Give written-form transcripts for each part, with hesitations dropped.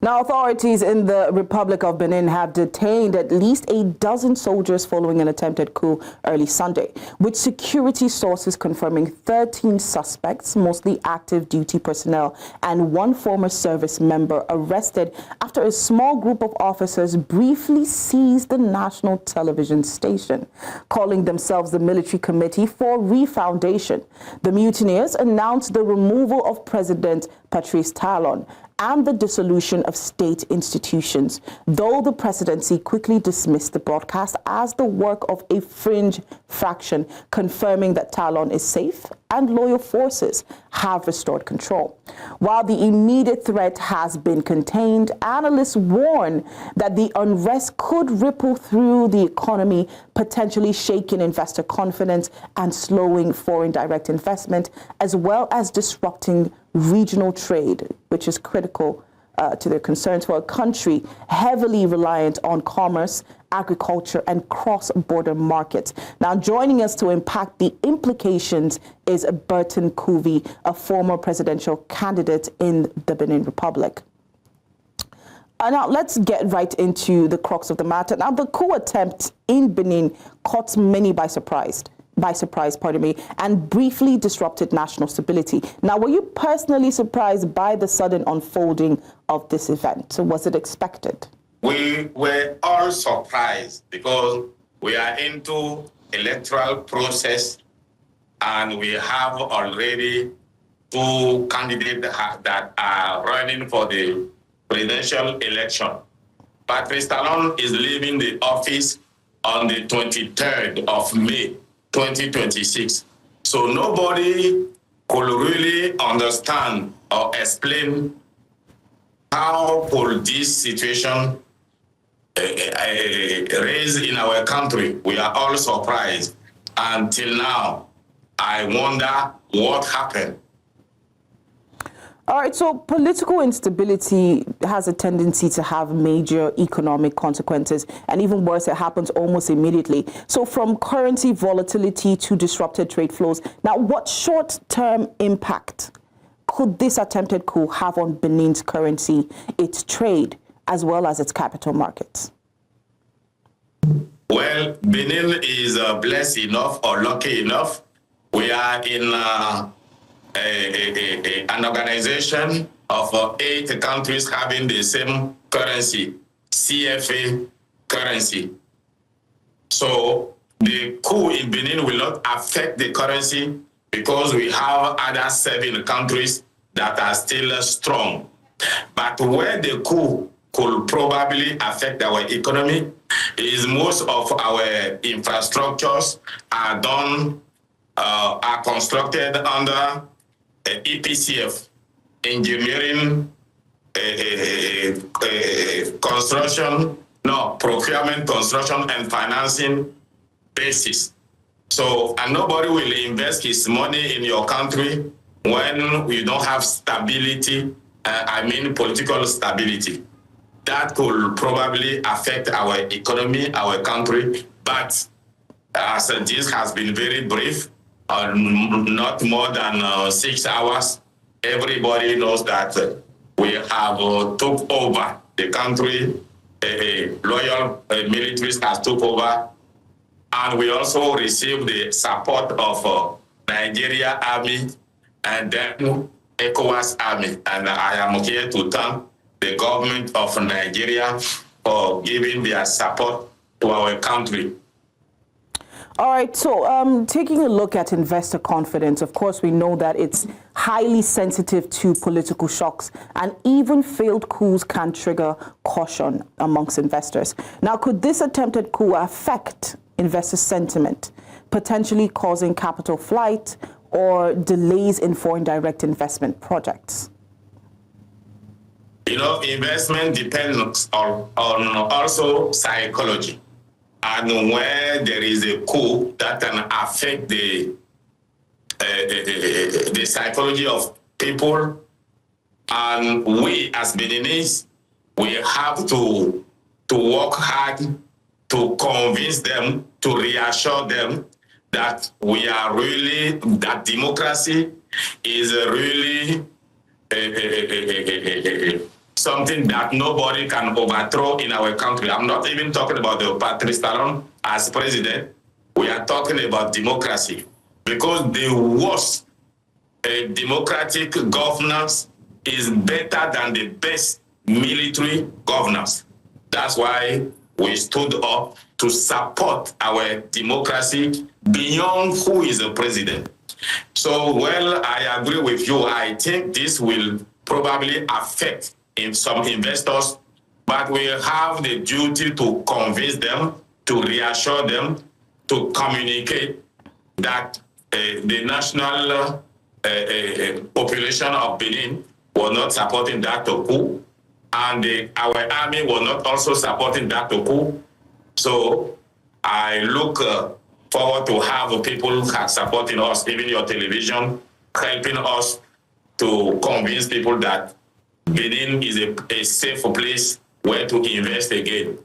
Now, authorities in the Republic of Benin have detained at least a dozen soldiers following an attempted coup early Sunday, with security sources confirming 13 suspects, mostly active duty personnel, and one former service member arrested after a small group of officers briefly seized the national television station, calling themselves the Military Committee for Refoundation. The mutineers announced the removal of President Patrice Talon and the dissolution of state institutions, though the presidency quickly dismissed the broadcast as the work of a fringe faction, confirming that Talon is safe and loyal forces have restored control. While the immediate threat has been contained, analysts warn that the unrest could ripple through the economy, potentially shaking investor confidence and slowing foreign direct investment, as well as disrupting regional trade, which is critical to their concerns for a country heavily reliant on commerce, agriculture, and cross-border markets. Now, joining us to unpack the implications is Bertin Koovi, a former presidential candidate in the Benin Republic. Now, let's get right into the crux of the matter. Now, the coup attempt in Benin caught many by surprise, and briefly disrupted national stability. Now, were you personally surprised by the sudden unfolding of this event? Was it expected? We were all surprised because we are into electoral process and we have already two candidates that are running for the presidential election. Patrice Talon is leaving the office on the 23rd of May, 2026. So nobody could really understand or explain how could this situation raise in our country. We are all surprised. Until now, I wonder what happened. All right, so political instability has a tendency to have major economic consequences, and even worse, it happens almost immediately. So from currency volatility to disrupted trade flows, now what short-term impact could this attempted coup have on Benin's currency, its trade, as well as its capital markets? Well, Benin is blessed enough or lucky enough. We are in an organization of 8 countries having the same currency, CFA currency. So the coup in Benin will not affect the currency because we have other 7 countries that are still strong. But where the coup could probably affect our economy is most of our infrastructures are done, are constructed under EPCF, engineering, procurement, construction, and financing basis. So, and nobody will invest his money in your country when we don't have stability, political stability. That could probably affect our economy, our country, but as this has been very brief, not more than 6 hours, everybody knows that we have took over the country, loyal militaries has took over, and we also received the support of Nigeria Army and then ECOWAS Army. And I am here to thank the government of Nigeria for giving their support to our country. All right, so taking a look at investor confidence, of course, we know that it's highly sensitive to political shocks, and even failed coups can trigger caution amongst investors. Now, could this attempted coup affect investor sentiment, potentially causing capital flight or delays in foreign direct investment projects? You know, investment depends on also psychology. And where there is a coup, that can affect the psychology of people. And we as Beninese, we have to work hard to convince them, to reassure them that we are really, that democracy is really something that nobody can overthrow in our country. I'm not even talking about the Patrice Talon as president. We are talking about democracy, because the worst democratic governance is better than the best military governance. That's why we stood up to support our democracy beyond who is the president. So, well, I agree with you. I think this will probably affect some investors, but we have the duty to convince them, to reassure them, to communicate that the national population of Benin was not supporting that coup, and our army was not also supporting that coup. So I look forward to have people supporting us, even your television, helping us to convince people that Benin is a safe place where to invest again.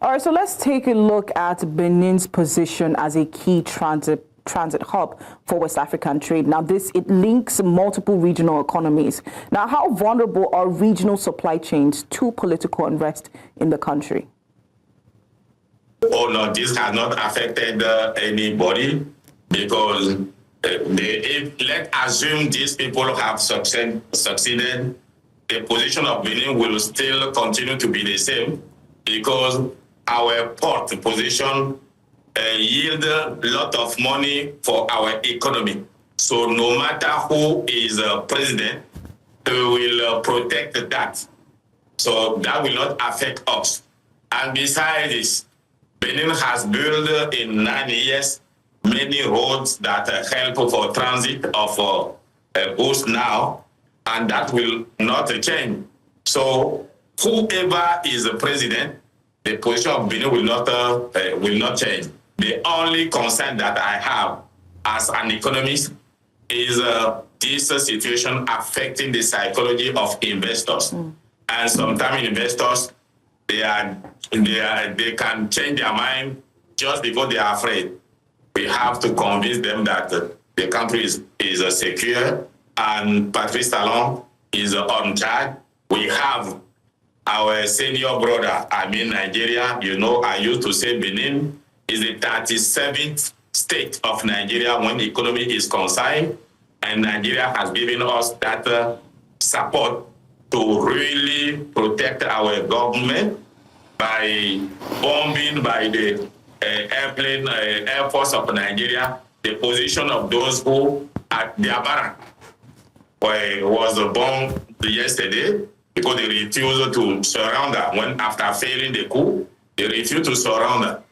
All right, so let's take a look at Benin's position as a key transit hub for West African trade. Now, it links multiple regional economies. Now, how vulnerable are regional supply chains to political unrest in the country? Oh no, this has not affected anybody, because let's assume these people have succeeded, the position of Benin will still continue to be the same, because our port position yield a lot of money for our economy. So no matter who is president, we will protect that. So that will not affect us. And besides this, Benin has built in 9 years many roads that help for transit of goods now, and that will not change. So whoever is the president, the position of Benin will not change. The only concern that I have as an economist is this situation affecting the psychology of investors. And sometimes investors, they can change their mind just because they are afraid. We have to convince them that the country is secure and Patrice Talon is on charge. We have our senior brother, Nigeria. You know, I used to say Benin is the 37th state of Nigeria when the economy is concerned, and Nigeria has given us that support to really protect our government by bombing by the Air Force of Nigeria the position of those who at their barrack was bombed yesterday, because they refused to surrender. When after failing the coup, they refused to surrender.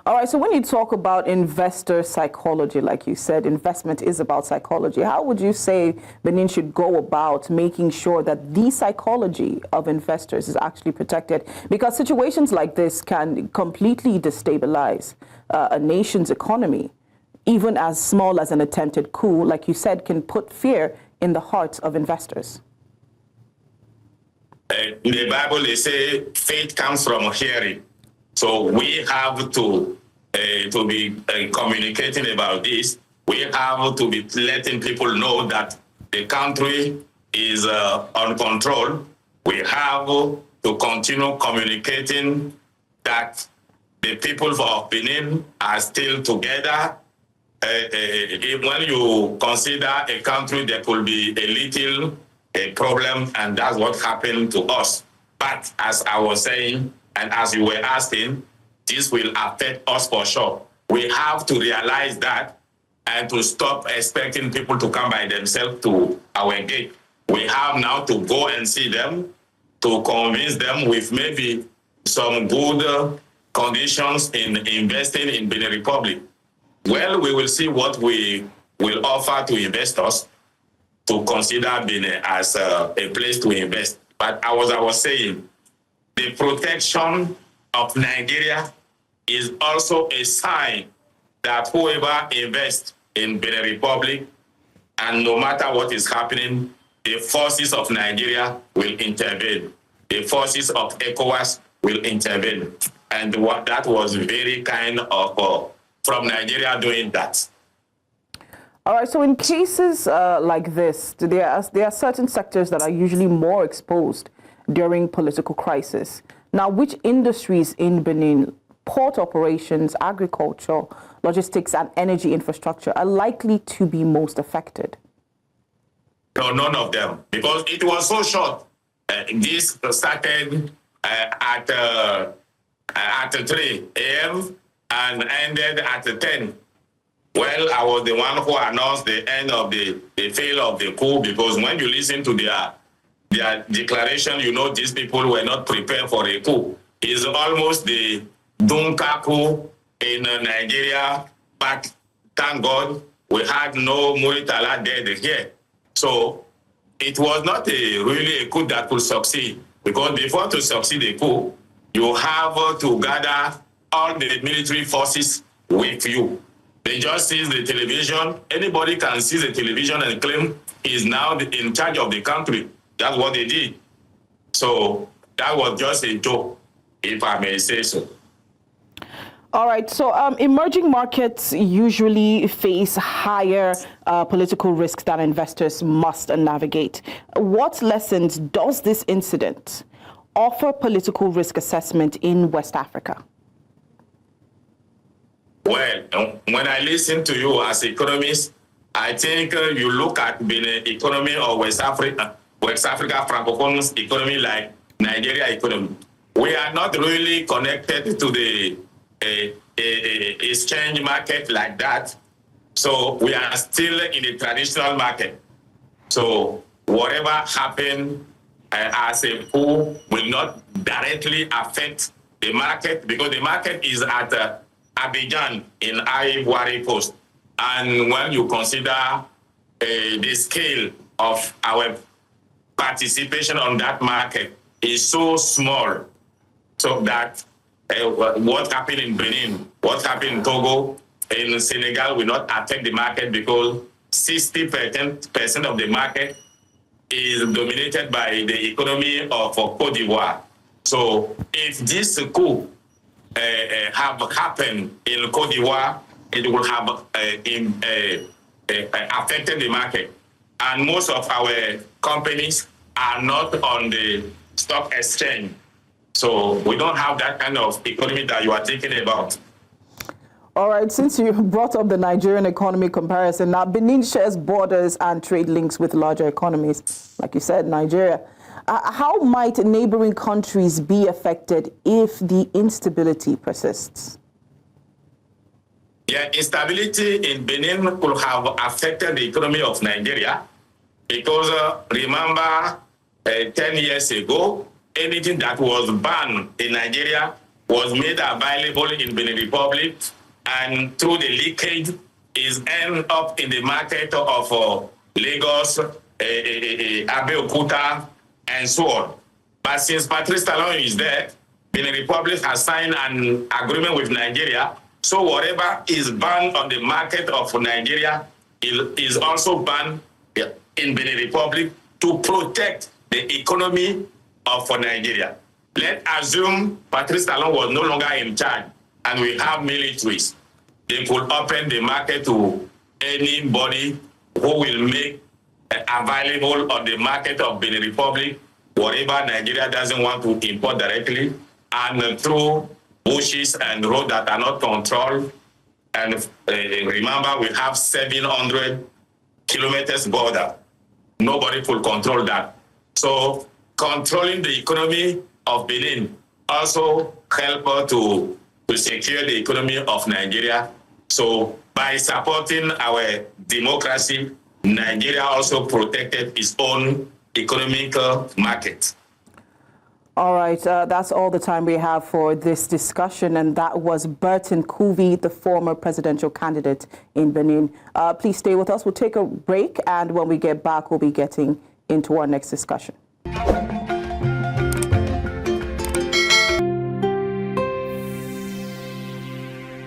All right, so when you talk about investor psychology, like you said, investment is about psychology. How would you say Benin should go about making sure that the psychology of investors is actually protected? Because situations like this can completely destabilize a nation's economy. Even as small as an attempted coup, like you said, can put fear in the hearts of investors. In the Bible, they say faith comes from hearing. So we have to be communicating about this. We have to be letting people know that the country is on control. We have to continue communicating that the people of Benin are still together. When you consider a country, there could be a little problem, and that's what happened to us. But as I was saying, and as you were asking, this will affect us for sure. We have to realize that and to stop expecting people to come by themselves to our gate. We have now to go and see them, to convince them with maybe some good conditions in investing in Benin Republic. Well, we will see what we will offer to investors to consider Benin as a place to invest. But as I was saying, the protection of Nigeria is also a sign that whoever invests in Benin Republic, and no matter what is happening, the forces of Nigeria will intervene. The forces of ECOWAS will intervene. And that was very kind of from Nigeria doing that. All right, so in cases like this, there are certain sectors that are usually more exposed during political crisis. Now, which industries in Benin, port operations, agriculture, logistics, and energy infrastructure are likely to be most affected? No, none of them, because it was so short. This started at 3 a.m. and ended at 10. Well, I was the one who announced the end of the fail of the coup, because when you listen to their declaration, you know these people were not prepared for a coup. It's almost the Dunka coup in Nigeria, but thank God we had no Muritala dead here. So it was not really a coup that could succeed, because before to succeed a coup, you have to gather all the military forces with you. They just seize the television. Anybody can seize the television and claim he's now in charge of the country. That's what they did. So that was just a joke, if I may say so. All right, so emerging markets usually face higher political risks that investors must navigate. What lessons does this incident offer political risk assessment in West Africa? Well, when I listen to you as economists, I think you look at Benin economy or West Africa Francophone economy like Nigeria economy. We are not really connected to the exchange market like that. So we are still in the traditional market. So whatever happened as a coup will not directly affect the market, because the market is at Abidjan in Ivory Coast. And when you consider the scale of our participation on that market is so small, so that what happened in Benin, what happened in Togo, in Senegal will not affect the market, because 60% of the market is dominated by the economy of Cote d'Ivoire. So if this coup have happened in Cote d'Ivoire, it will have affected the market. And most of our companies are not on the stock exchange. So we don't have that kind of economy that you are thinking about. All right, since you brought up the Nigerian economy comparison, now Benin shares borders and trade links with larger economies, like you said, Nigeria. How might neighboring countries be affected if the instability persists? Yeah, instability in Benin could have affected the economy of Nigeria, because remember 10 years ago, anything that was banned in Nigeria was made available in Benin Republic, and through the leakage is end up in the market of Lagos, Abeokuta, and so on. But since Patrice Talon is there, Benin Republic has signed an agreement with Nigeria, so whatever is banned on the market of Nigeria is also banned in Benin Republic to protect the economy of Nigeria. Let's assume Patrice Talon was no longer in charge and we have militaries. They could open the market to anybody who will make available on the market of Benin Republic whatever Nigeria doesn't want to import directly, and through bushes and roads that are not controlled. And remember, we have 700 kilometers border. Nobody could control that. So controlling the economy of Benin also help to secure the economy of Nigeria. So by supporting our democracy, Nigeria also protected its own economic market. All right, that's all the time we have for this discussion, and that was Bertin Koovi, the former presidential candidate in Benin. Please stay with us. We'll take a break, and when we get back, we'll be getting into our next discussion.